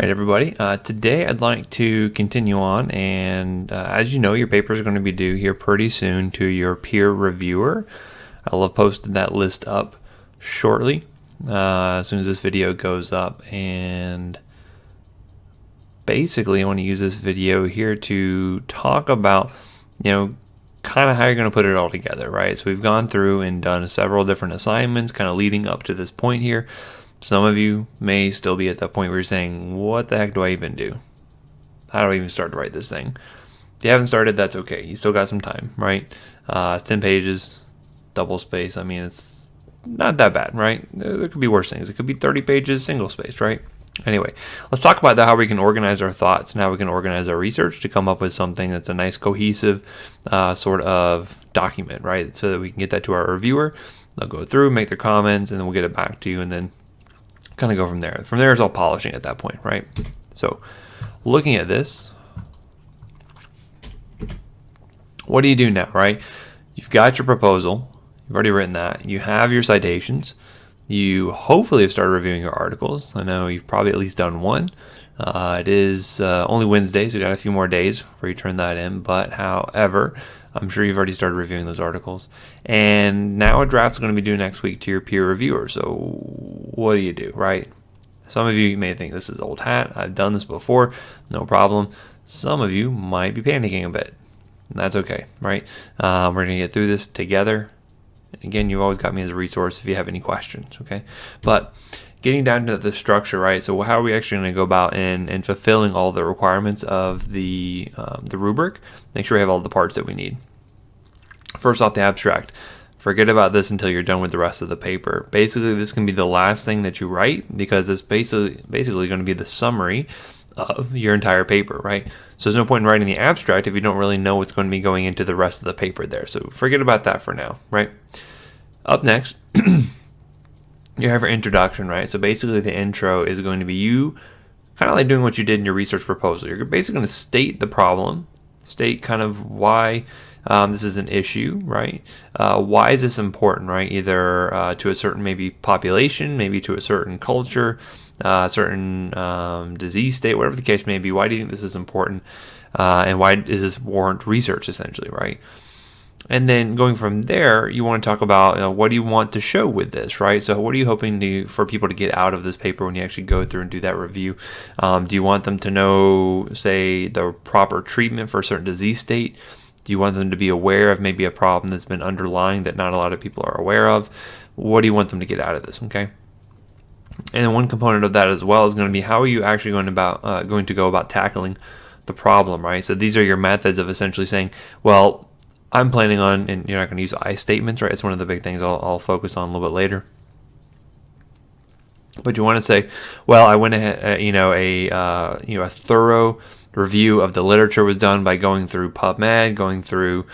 All right, everybody. Today I'd like to continue on, and as you know, your papers are going to be due here pretty soon to your peer reviewer. I'll have posted that list up shortly as soon as this video goes up, and basically I want to use this video here to talk about, kind of how you're going to put it all together, right? So we've gone through and done several different assignments kind of leading up to this point here. Some of you may still be at that point where you're saying, what the heck do I even do? How do I even start to write this thing? If you haven't started, that's okay. You still got some time, right? 10 pages, double space. I mean, it's not that bad, right? There could be worse things. It could be 30 pages, single spaced, right? Anyway, let's talk about how we can organize our thoughts and how we can organize our research to come up with something that's a nice cohesive sort of document, right? So that we can get that to our reviewer. They'll go through, make their comments, and then we'll get it back to you, and then kind of go from there. From there, it's all polishing at that point, right? So looking at this, what do you do now, right? You've got your proposal. You've already written that. You have your citations. You hopefully have started reviewing your articles. I know you've probably at least done one. It is only Wednesday, so you got a few more days before you turn that in. But however, I'm sure you've already started reviewing those articles. And now a draft's going to be due next week to your peer reviewer. So what do you do, right? Some of you may think this is old hat. I've done this before. No problem. Some of you might be panicking a bit. And that's okay, right? We're going to get through this together. And again, you've always got me as a resource if you have any questions, okay? But getting down to the structure, right? So how are we actually going to go about in fulfilling all the requirements of the rubric? Make sure we have all the parts that we need. First off, the abstract. Forget about this until you're done with the rest of the paper. Basically, this can be the last thing that you write because it's basically going to be the summary of your entire paper, right? So there's no point in writing the abstract if you don't really know what's going to be going into the rest of the paper there. So forget about that for now, right? Up next, you have your introduction, right? So basically the intro is going to be you kind of like doing what you did in your research proposal. You're basically going to state the problem, state kind of why this is an issue, right? Why is this important, right? Either to a certain maybe population, maybe to a certain culture, certain disease state, whatever the case may be. Why do you think this is important? And why does this warrant research, essentially, right? And then going from there, you want to talk about what do you want to show with this, right? So what are you hoping for people to get out of this paper when you actually go through and do that review? Do you want them to know, say, the proper treatment for a certain disease state? Do you want them to be aware of maybe a problem that's been underlying that not a lot of people are aware of? What do you want them to get out of this, okay? And then one component of that as well is going to be how are you actually going to go about tackling the problem, right? So these are your methods of essentially saying, well, I'm planning on, and you're not going to use I statements, right? It's one of the big things I'll focus on a little bit later. But you want to say, well, I went ahead, a thorough review of the literature was done by going through PubMed, going through,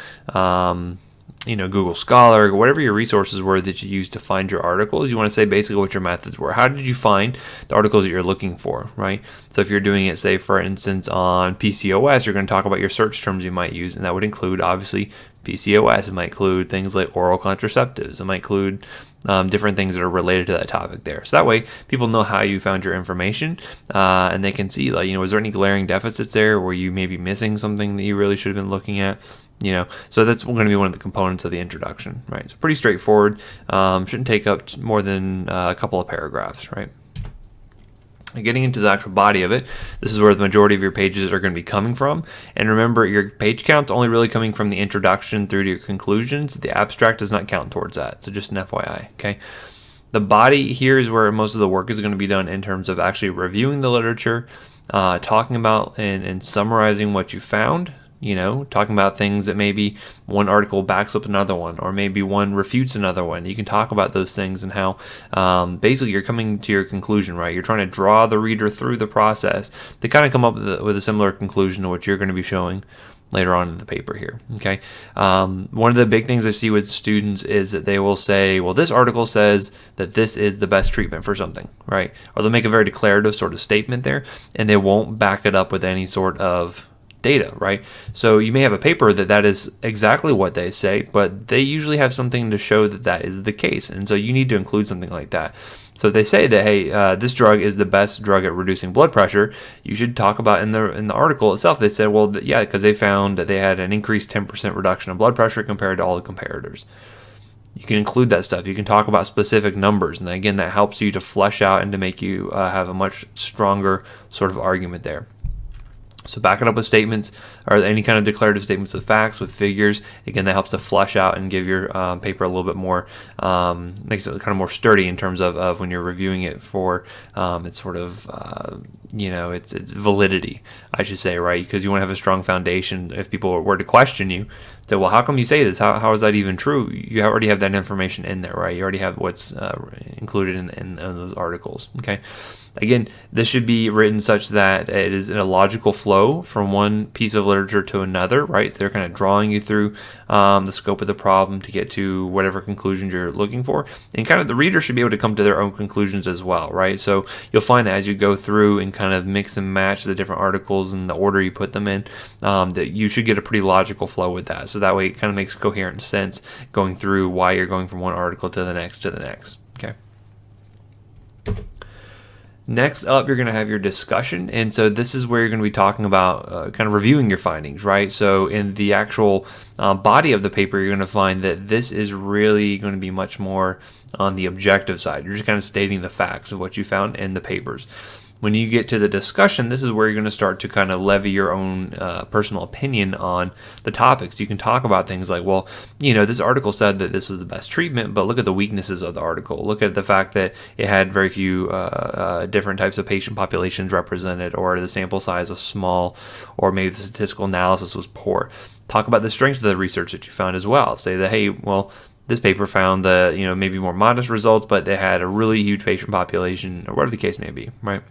Google Scholar, whatever your resources were that you used to find your articles. You want to say basically what your methods were. How did you find the articles that you're looking for, right? So if you're doing it, say, for instance, on PCOS, you're going to talk about your search terms you might use, and that would include, obviously, PCOS. It might include things like oral contraceptives. It might include different things that are related to that topic there. So that way, people know how you found your information, and they can see, was there any glaring deficits there? Were you maybe missing something that you really should have been looking at? So that's going to be one of the components of the introduction, right? So pretty straightforward. Shouldn't take up more than a couple of paragraphs, right? Getting into the actual body of it, this is where the majority of your pages are going to be coming from. And remember, your page count's only really coming from the introduction through to your conclusions. The abstract does not count towards that. So just an FYI, okay? The body here is where most of the work is going to be done in terms of actually reviewing the literature, talking about and summarizing what you found. Talking about things that maybe one article backs up another one, or maybe one refutes another one. You can talk about those things and how basically you're coming to your conclusion, right? You're trying to draw the reader through the process to kind of come up with a similar conclusion to what you're going to be showing later on in the paper here, okay? One of the big things I see with students is that they will say, well, this article says that this is the best treatment for something, right? Or they'll make a very declarative sort of statement there, and they won't back it up with any sort of data, right? So you may have a paper that is exactly what they say, but they usually have something to show that is the case. And so you need to include something like that. So if they say that, hey, this drug is the best drug at reducing blood pressure, you should talk about in the article itself. They said, well, yeah, because they found that they had an increased 10% reduction in blood pressure compared to all the comparators. You can include that stuff. You can talk about specific numbers. And again, that helps you to flesh out and to make you have a much stronger sort of argument there. So back it up with statements or any kind of declarative statements with facts, with figures. Again, that helps to flesh out and give your paper a little bit more, makes it kind of more sturdy in terms of when you're reviewing it for its sort of, its validity, I should say, right? Because you want to have a strong foundation. If people were to question you, say, well, how come you say this? How is that even true? You already have that information in there, right? You already have what's included in those articles, okay? Again, this should be written such that it is in a logical flow from one piece of literature to another, right? So they're kind of drawing you through the scope of the problem to get to whatever conclusions you're looking for. And kind of the reader should be able to come to their own conclusions as well, right? So you'll find that as you go through and kind of mix and match the different articles and the order you put them in, that you should get a pretty logical flow with that. So that way it kind of makes coherent sense going through why you're going from one article to the next, okay? Next up, you're going to have your discussion. And so this is where you're going to be talking about kind of reviewing your findings, right? So in the actual body of the paper, you're going to find that this is really going to be much more on the objective side. You're just kind of stating the facts of what you found in the papers. When you get to the discussion, this is where you're going to start to kind of levy your own personal opinion on the topics. You can talk about things like, well, this article said that this is the best treatment, but look at the weaknesses of the article. Look at the fact that it had very few different types of patient populations represented, or the sample size was small, or maybe the statistical analysis was poor. Talk about the strengths of the research that you found as well. Say that, hey, well, this paper found that, maybe more modest results, but they had a really huge patient population, or whatever the case may be, right?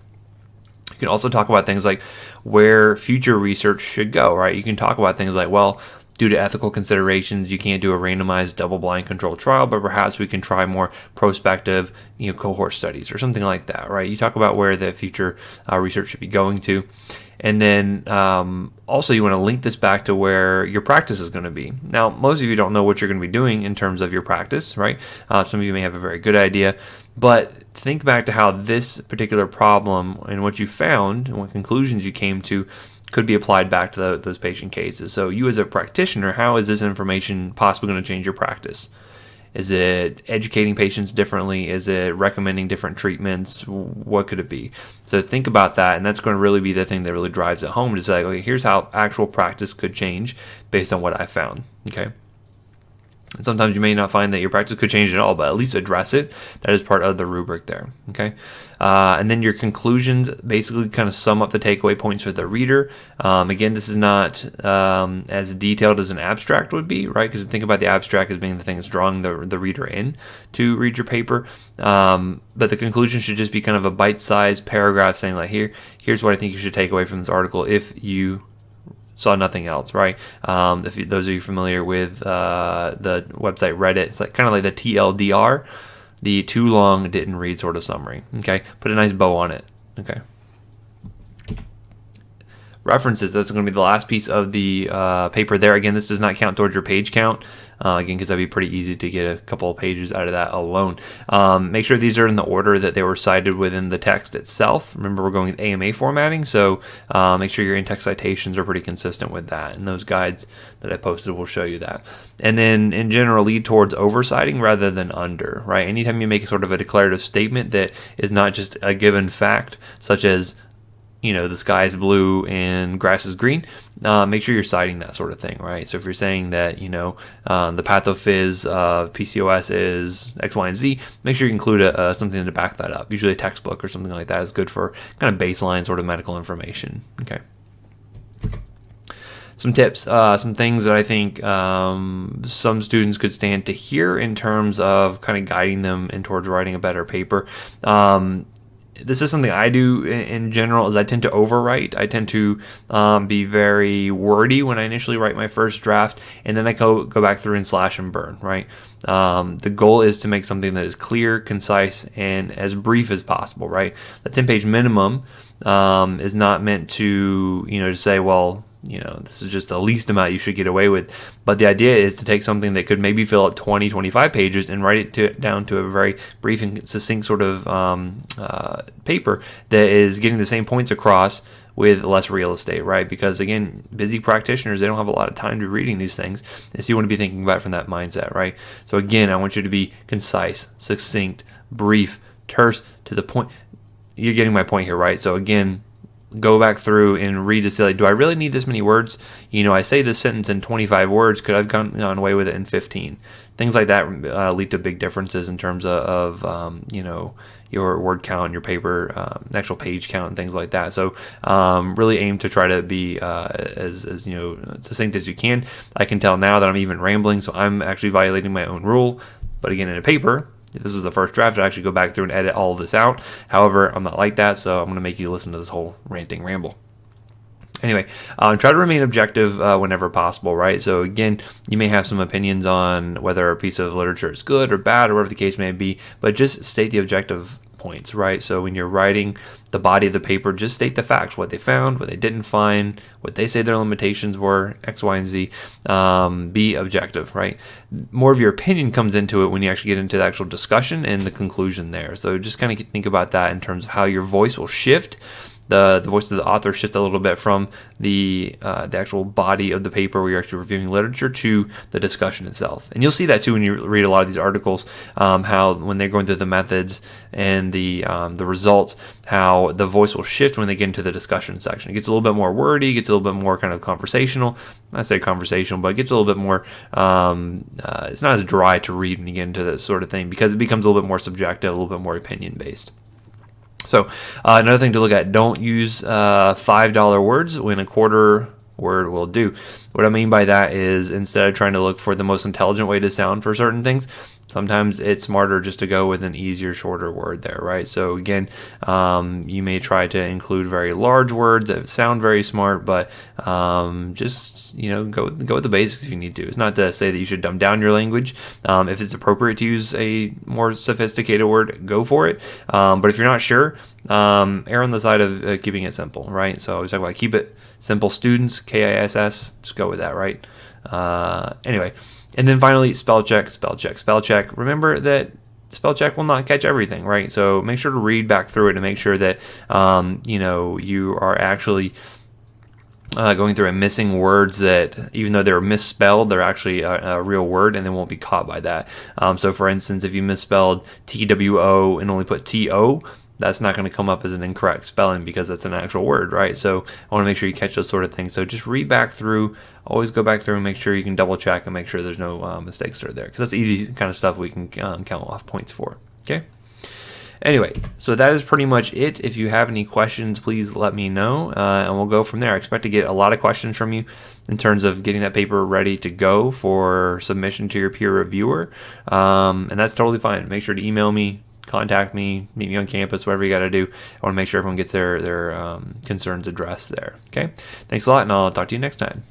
You can also talk about things like where future research should go, right? You can talk about things like, well, due to ethical considerations, you can't do a randomized double-blind controlled trial, but perhaps we can try more prospective, cohort studies or something like that, right? You talk about where the future research should be going to. And then also you want to link this back to where your practice is going to be. Now, most of you don't know what you're going to be doing in terms of your practice, right? Some of you may have a very good idea, but think back to how this particular problem and what you found and what conclusions you came to could be applied back to those patient cases. So you as a practitioner, how is this information possibly going to change your practice? Is it educating patients differently? Is it recommending different treatments? What could it be? So think about that, and that's going to really be the thing that really drives it home to say, okay, here's how actual practice could change based on what I found, okay? And sometimes you may not find that your practice could change at all, but at least address it. That is part of the rubric there, okay? And then your conclusions basically kind of sum up the takeaway points for the reader. Again, this is not as detailed as an abstract would be, right? Because think about the abstract as being the thing that's drawing the reader in to read your paper. But the conclusion should just be kind of a bite-sized paragraph saying like, here's what I think you should take away from this article if you saw nothing else, right? Those of you familiar with the website Reddit, it's like kind of like the TLDR, the too long didn't read sort of summary. Okay, put a nice bow on it. Okay. References, that's going to be the last piece of the paper there. Again, this does not count towards your page count, again, because that'd be pretty easy to get a couple of pages out of that alone. Make sure these are in the order that they were cited within the text itself. Remember, we're going with AMA formatting, so make sure your in-text citations are pretty consistent with that, and those guides that I posted will show you that. And then, in general, lead towards oversighting rather than under, right? Anytime you make sort of a declarative statement that is not just a given fact, such as the sky is blue and grass is green, make sure you're citing that sort of thing, right? So if you're saying that, the pathophys of PCOS is X, Y, and Z, make sure you include something to back that up. Usually a textbook or something like that is good for kind of baseline sort of medical information, okay? Some tips, some things that I think some students could stand to hear in terms of kind of guiding them in towards writing a better paper. This is something I do in general, is I tend to overwrite. I tend to be very wordy when I initially write my first draft, and then I go back through and slash and burn, right? The goal is to make something that is clear, concise, and as brief as possible, right? The 10-page minimum is not meant to, to say, well, this is just the least amount you should get away with. But the idea is to take something that could maybe fill up 20, 25 pages and write it down to a very brief and succinct sort of paper that is getting the same points across with less real estate, right? Because again, busy practitioners, they don't have a lot of time to be reading these things. And so you want to be thinking about it from that mindset, right? So again, I want you to be concise, succinct, brief, terse, to the point. You're getting my point here, right? So again, go back through and read to say, like, do I really need this many words? I say this sentence in 25 words. Could I've gone away with it in 15? Things like that lead to big differences in terms of your word count, your paper, actual page count, and things like that. So really aim to try to be as succinct as you can. I can tell now that I'm even rambling, so I'm actually violating my own rule. But again, in a paper, if this is the first draft, I'd actually go back through and edit all of this out. However, I'm not like that, so I'm going to make you listen to this whole ranting ramble. Anyway, try to remain objective whenever possible, right? So again, you may have some opinions on whether a piece of literature is good or bad or whatever the case may be, but just state the objective points, right? So when you're writing the body of the paper, just state the facts, what they found, what they didn't find, what they say their limitations were, X, Y, and Z. Be objective, right? More of your opinion comes into it when you actually get into the actual discussion and the conclusion there. So just kind of think about that in terms of how your voice will shift. The voice of the author shifts a little bit from the actual body of the paper where you're actually reviewing literature to the discussion itself. And you'll see that too when you read a lot of these articles, how when they're going through the methods and the results, how the voice will shift when they get into the discussion section. It gets a little bit more wordy, gets a little bit more kind of conversational. I say conversational, but it gets a little bit more, it's not as dry to read when you get into this sort of thing because it becomes a little bit more subjective, a little bit more opinion-based. So another thing to look at, don't use $5 words when a quarter word will do. What I mean by that is instead of trying to look for the most intelligent way to sound for certain things, sometimes it's smarter just to go with an easier, shorter word there, right? So again, you may try to include very large words that sound very smart, but just go with the basics if you need to. It's not to say that you should dumb down your language. If it's appropriate to use a more sophisticated word, go for it. But if you're not sure, err on the side of keeping it simple, right? So I was talking about keep it simple. Students, KISS, just go with that, right? Anyway. And then finally, spell check. Remember that spell check will not catch everything, right? So make sure to read back through it and make sure that, you are actually going through and missing words that, even though they're misspelled, they're actually a real word and they won't be caught by that. So for instance, if you misspelled TWO and only put TO, that's not going to come up as an incorrect spelling because that's an actual word, right? So I want to make sure you catch those sort of things. So just read back through, always go back through and make sure you can double check and make sure there's no mistakes that are there, because that's easy kind of stuff we can count off points for, okay? Anyway, so that is pretty much it. If you have any questions, please let me know, and we'll go from there. I expect to get a lot of questions from you in terms of getting that paper ready to go for submission to your peer reviewer, and that's totally fine. Make sure to email me, contact me, meet me on campus, whatever you got to do. I want to make sure everyone gets their concerns addressed there. Okay, thanks a lot, and I'll talk to you next time.